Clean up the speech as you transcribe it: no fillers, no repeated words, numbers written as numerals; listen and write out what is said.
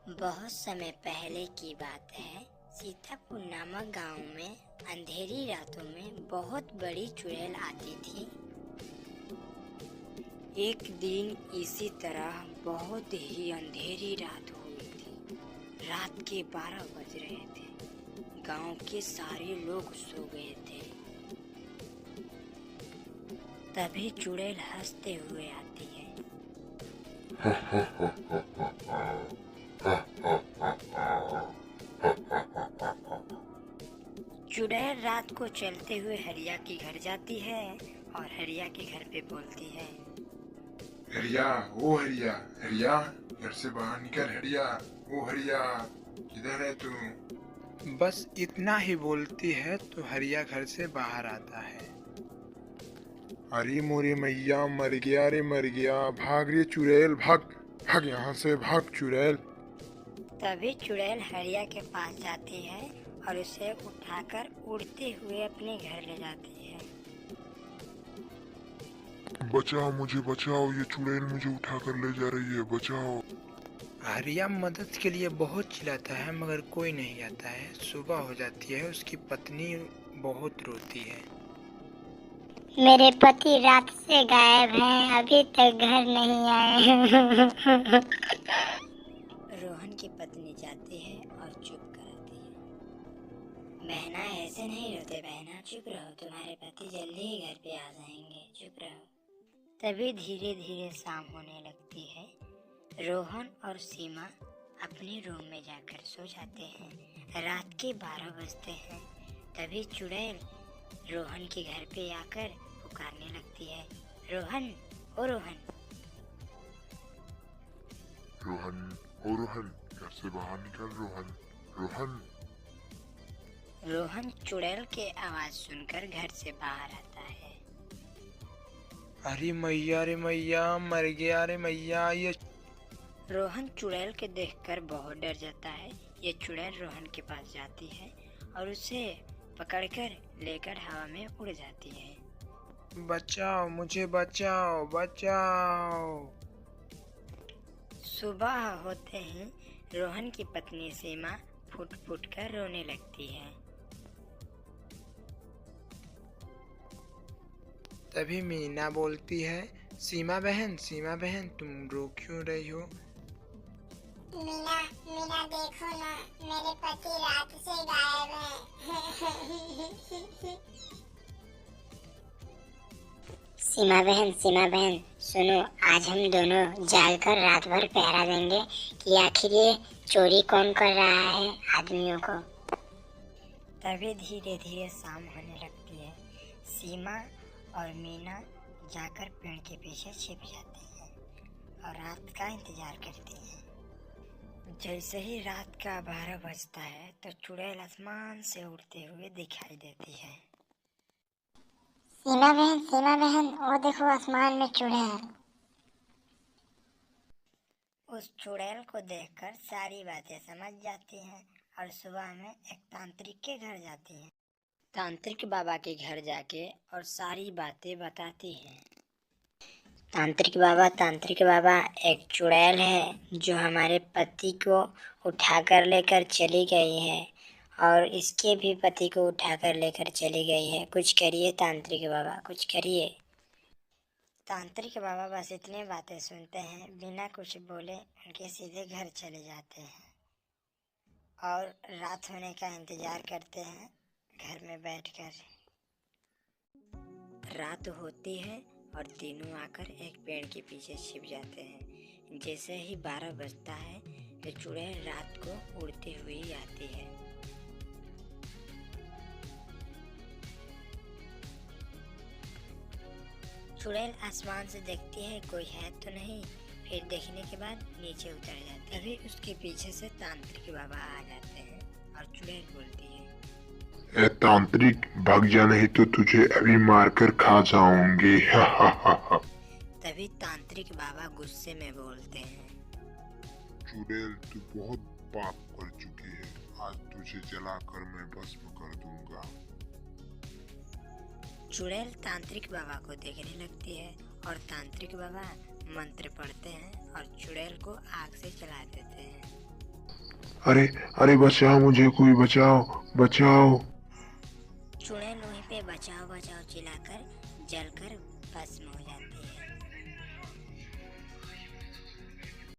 बहुत समय पहले की बात है। सीतापुर नामक गांव में अंधेरी रातों में बहुत बड़ी चुड़ैल आती थी। एक दिन इसी तरह बहुत ही अंधेरी रात हुई थी। रात के 12 बज रहे थे। गांव के सारे लोग सो गए थे। तभी चुड़ैल हंसते हुए आती है। चुड़ैल रात को चलते हुए हरिया के घर जाती है और हरिया के घर पे बोलती है, हरिया, ओ हरिया, हरिया, घर से बाहर निकल हरिया, ओ हरिया, किधर है तू? बस इतना ही बोलती है तो हरिया घर से बाहर आता है। अरे मोरे मैया, मर गया रे मर गया, भाग रे चुड़ैल, भाग भाग यहाँ से, भाग चुड़ैल। तभी चुड़ैल हरिया के पास जाती है और उसे उठाकर उड़ते हुए अपने घर ले जाती है। बचाओ मुझे, बचाओ, ये चुड़ैल मुझे उठाकर ले जा रही है, बचाओ। हरिया मदद के लिए बहुत चिल्लाता है मगर कोई नहीं आता है। सुबह हो जाती है, उसकी पत्नी बहुत रोती है। मेरे पति रात से गायब हैं, अभी तक घर नहीं आए। रोहन की पत्नी जाती है और चुप कराती है। बहना, ऐसे नहीं रोते बहना, चुप रहो, तुम्हारे पति जल्दी ही घर पे आ जाएंगे, चुप रहो। तभी धीरे धीरे शाम होने लगती है। रोहन और सीमा अपने रूम में जाकर सो जाते हैं। रात के 12 बजते हैं। तभी चुड़ैल रोहन के घर पे आकर पुकारने लगती है, रोहन, ओ रोहन। रोहन, ओ रोहन, घर से बाहर निकल रोहन, रोहन। रोहन चुड़ैल के आवाज सुनकर घर से बाहर आता है। अरे मैया रे मैया, मर गया रे मैया। ये रोहन चुड़ैल के देखकर बहुत डर जाता है। ये चुड़ैल रोहन के पास जाती है और उसे पकड़कर लेकर हवा में उड़ जाती है। बचाओ मुझे, बचाओ बचाओ। सुबह होते ही रोहन की पत्नी सीमा फुट फुट कर रोने लगती है। तभी मीना बोलती है, सीमा बहन, सीमा बहन, तुम रो क्यों रही हो? मीना, मीना देखो ना, मेरे पति रात से गायब हैं। सीमा बहन, सुनो, आज हम दोनों जाग कर रात भर पहरा देंगे कि आखिर ये चोरी कौन कर रहा है आदमियों को। तभी धीरे धीरे शाम होने लगती है। सीमा और मीना जाकर पेड़ के पीछे छिप जाती हैं और रात का इंतजार करती हैं। जैसे ही रात का 12 बजता है तो चुड़ैल आसमान से उड़ते हुए दिखाई देती है। सीमा बहन, वो देखो आसमान में चुड़ैल। उस चुड़ैल को देखकर सारी बातें समझ जाती हैं और सुबह में एक तांत्रिक के घर जाती हैं। तांत्रिक बाबा के घर जाके और सारी बातें बताती हैं। तांत्रिक बाबा, एक चुड़ैल है जो हमारे पति को उठाकर लेकर चली गई है और इसके भी पति को उठाकर लेकर चली गई है। कुछ करिए तांत्रिक बाबा, कुछ करिए। तांत्रिक बाबा बस इतनी बातें सुनते हैं, बिना कुछ बोले उनके सीधे घर चले जाते हैं और रात होने का इंतजार करते हैं घर में बैठकर। रात होती है और तीनों आकर एक पेड़ के पीछे छिप जाते हैं। जैसे ही 12 बजता है तो चुड़ैल रात को उड़ती हुई आती है। चुड़ैल आसमान से देखती है कोई है तो नहीं, फिर देखने के बाद नीचे उतर जाती है। तभी उसके पीछे से तांत्रिक बाबा आ जाते हैं और चुड़ैल बोलती है, ए तांत्रिक, भाग जा नहीं तो तुझे अभी मारकर खा जाऊंगी। तभी तांत्रिक बाबा गुस्से में बोलते हैं, चुड़ैल, तू बहुत पाप कर चुकी है, आज तुझे जलाकर मैं भस्म कर दूंगा। चुड़ैल तांत्रिक बाबा को देखने लगती है और तांत्रिक बाबा मंत्र पढ़ते हैं और चुड़ैल को आग से जला देते हैं। अरे अरे बचाओ मुझे, कोई बचाओ बचाओ। चुड़ैल वहीं पे बचाओ बचाओ चिल्लाकर जलकर भस्म हो जाती है।